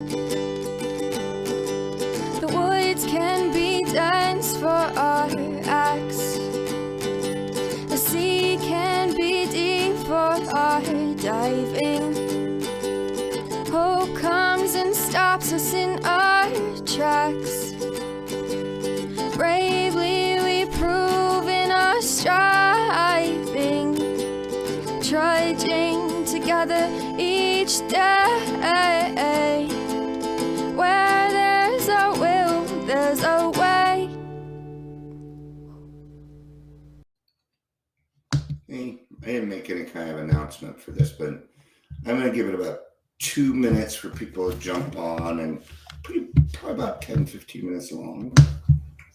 The woods can be dense for our acts. The sea can be deep for our diving. Hope comes and stops us in our tracks. Bravely we prove in our striving, trudging together each day. Where there's a will, there's a way. Hey, I didn't make any kind of announcement for this, but I'm going to give it about 2 minutes for people to jump on, and probably about 10-15 minutes long,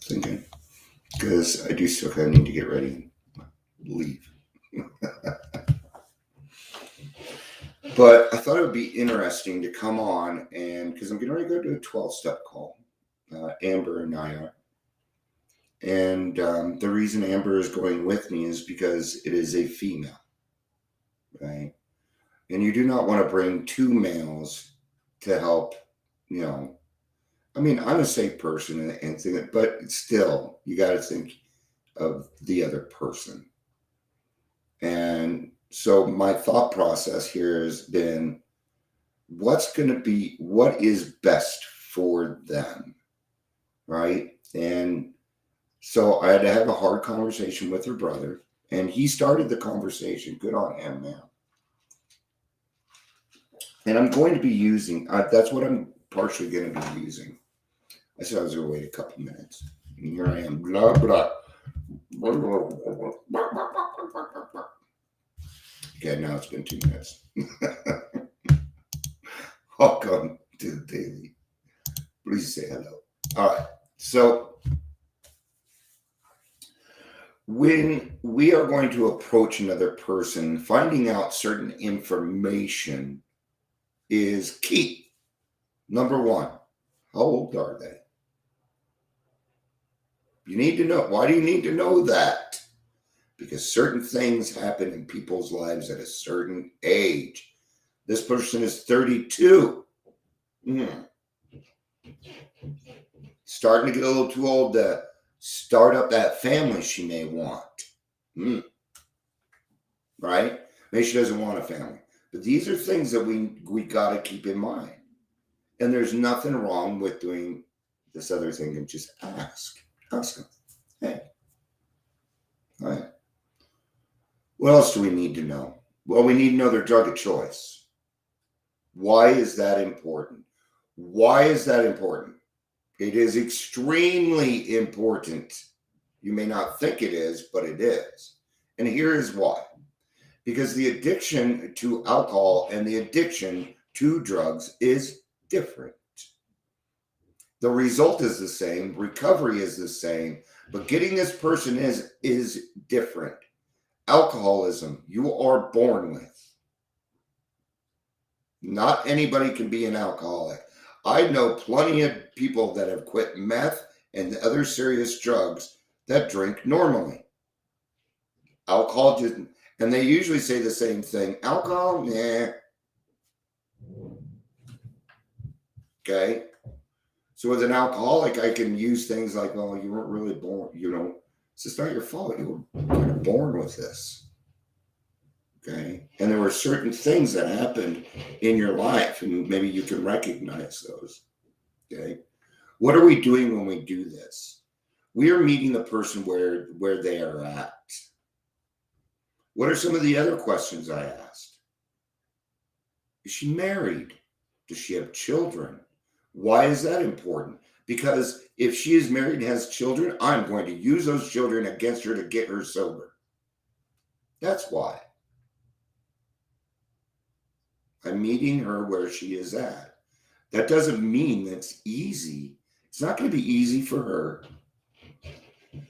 thinking, because I do still kind of need to get ready and leave. But I thought it would be interesting to come on, and because I'm getting ready to go to a 12-step call, Amber and I are. And the reason Amber is going with me is because it is a female, right? And you do not want to bring two males to help, I mean, I'm a safe person and thing, but still, you got to think of the other person. And so my thought process here has been, what is best for them, right? And so I had to have a hard conversation with her brother, and he started the conversation. Good on him, man. And I'm going to be using, that's what I'm partially going to be using. I said I was going to wait a couple minutes. And here I am, blah, blah. Okay, now it's been 2 minutes. Welcome to the Daily. Please say hello. All right. So when we are going to approach another person, finding out certain information is key. Number one, how old are they? You need to know. Why do you need to know that? Because certain things happen in people's lives at a certain age. This person is 32. Starting to get a little too old to start up that family she may want. Right? Maybe she doesn't want a family. But these are things that we got to keep in mind. And there's nothing wrong with doing this other thing and just ask. Ask them. Hey. All right. What else do we need to know? Well, we need to know their drug of choice. Why is that important? Why is that important? It is extremely important. You may not think it is, but it is. And here is why. Because the addiction to alcohol and the addiction to drugs is different. The result is the same, recovery is the same, but getting this person is different. Alcoholism, you are born with. Not anybody can be an alcoholic. I know plenty of people that have quit meth and other serious drugs that drink normally. Alcohol didn't. And they usually say the same thing. Alcohol, nah. Okay. So with an alcoholic, I can use things like, well, you weren't really born, it's just not your fault. You were kind of born with this. Okay. And there were certain things that happened in your life, and maybe you can recognize those. Okay. What are we doing when we do this? We are meeting the person where they are at. What are some of the other questions I asked? Is she married? Does she have children? Why is that important? Because if she is married and has children, I'm going to use those children against her to get her sober. That's why. I'm meeting her where she is at. That doesn't mean that's easy. It's not going to be easy for her.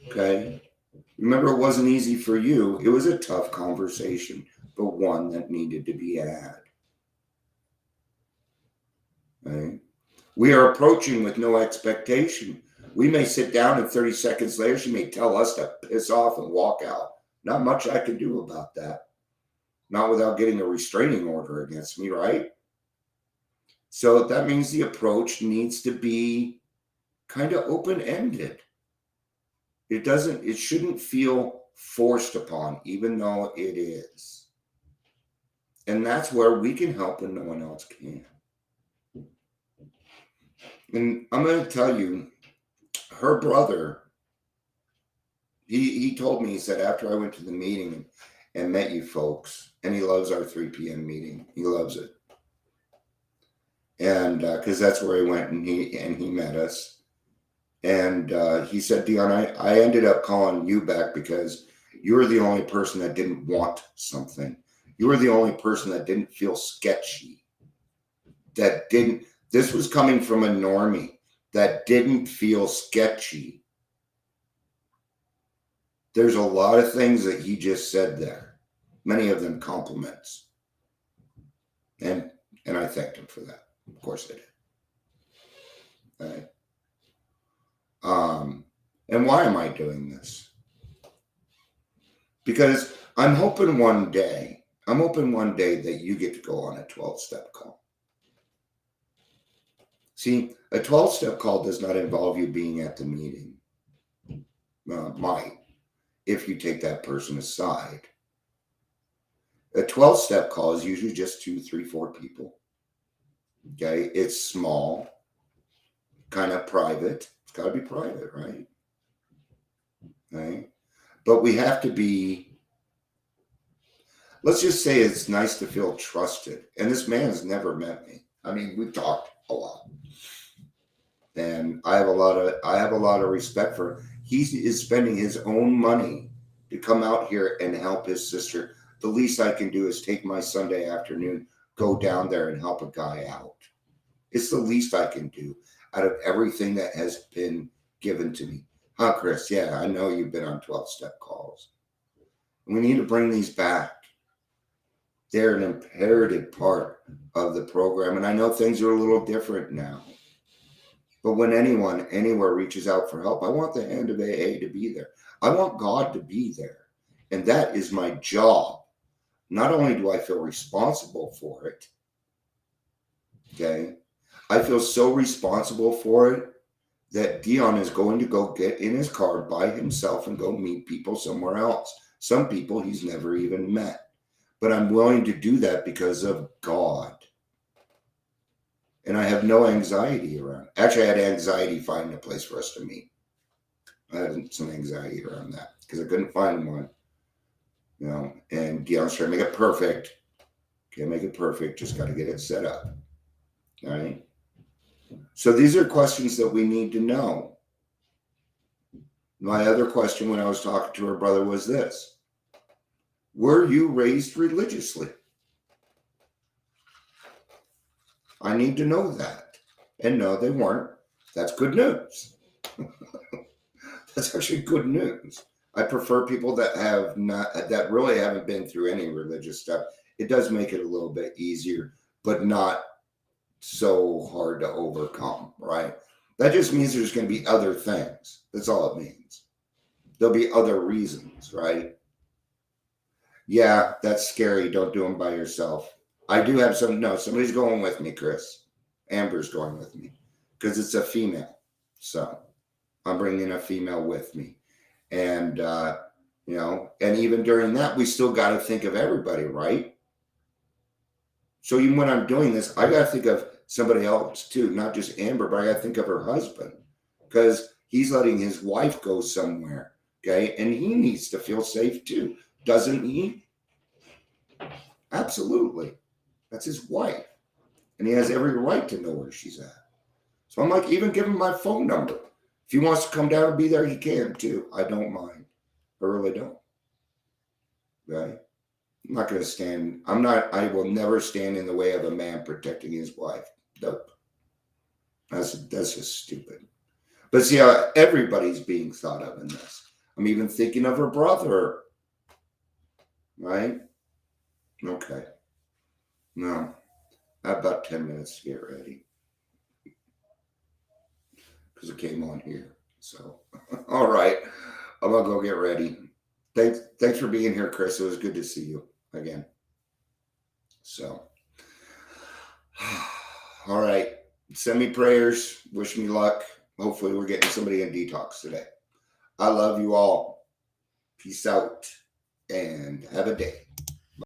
Okay? Remember, it wasn't easy for you. It was a tough conversation, but one that needed to be had. Right? We are approaching with no expectation. We may sit down and 30 seconds later, she may tell us to piss off and walk out. Not much I can do about that. Not without getting a restraining order against me, right? So that means the approach needs to be kind of open-ended. It shouldn't feel forced upon, even though it is. And that's where we can help when no one else can. And I'm going to tell you, her brother, he told me, he said, after I went to the meeting and met you folks, and he loves our 3 p.m. meeting. He loves it. And because that's where he went and he met us. And he said, Dion, I ended up calling you back because you were the only person that didn't want something. You were the only person that didn't feel sketchy. This was coming from a normie that didn't feel sketchy. There's a lot of things that he just said there, many of them compliments. And I thanked him for that. Of course I did. Okay. And why am I doing this? Because I'm hoping one day that you get to go on a 12-step call. See, a 12-step call does not involve you being at the meeting. Might, if you take that person aside. A 12-step call is usually just 2, 3, 4 people. Okay, it's small, kind of private. It's got to be private, right? Okay, but we have to be. Let's just say it's nice to feel trusted. And this man has never met me. I mean, we've talked a lot, and I have a lot of respect for him. He is spending his own money to come out here and help his sister. The least I can do is take my Sunday afternoon, go down there and help a guy out. It's the least I can do out of everything that has been given to me. Huh, Chris? Yeah, I know you've been on 12-step calls. We need to bring these back. They're an imperative part of the program. And I know things are a little different now. But when anyone, anywhere reaches out for help, I want the hand of AA to be there. I want God to be there. And that is my job. Not only do I feel responsible for it, okay, I feel so responsible for it that Dion is going to go get in his car by himself and go meet people somewhere else. Some people he's never even met. But I'm willing to do that because of God. And I have no anxiety around it. Actually, I had anxiety finding a place for us to meet. I had some anxiety around that because I couldn't find one. You know, and Dion's trying to make it perfect. Can't make it perfect. Just got to get it set up. All right. So these are questions that we need to know. My other question when I was talking to her brother was this. Were you raised religiously? I need to know that. And no, they weren't. That's good news. That's actually good news. I prefer people that really haven't been through any religious stuff. It does make it a little bit easier, but not so hard to overcome, right? That just means there's going to be other things. That's all it means. There'll be other reasons, right? Yeah, that's scary. Don't do them by yourself. I do have somebody's going with me, Chris. Amber's going with me because it's a female. So I'm bringing a female with me. And, and even during that, we still got to think of everybody, right? So even when I'm doing this, I got to think of somebody else too, not just Amber, but I got to think of her husband because he's letting his wife go somewhere. Okay. And he needs to feel safe too. Doesn't he? Absolutely. That's his wife. And he has every right to know where she's at. So I'm like, even give him my phone number. If he wants to come down and be there, he can too. I don't mind. I really don't. Right? I'm not going to stand. I will never stand in the way of a man protecting his wife. Nope. That's just stupid. But see how everybody's being thought of in this. I'm even thinking of her brother. Right? Okay. No. I have about 10 minutes to get ready. Because it came on here. So, all right. I'm going to go get ready. Thanks for being here, Chris. It was good to see you again. So, All right. Send me prayers. Wish me luck. Hopefully we're getting somebody in detox today. I love you all. Peace out and have a day.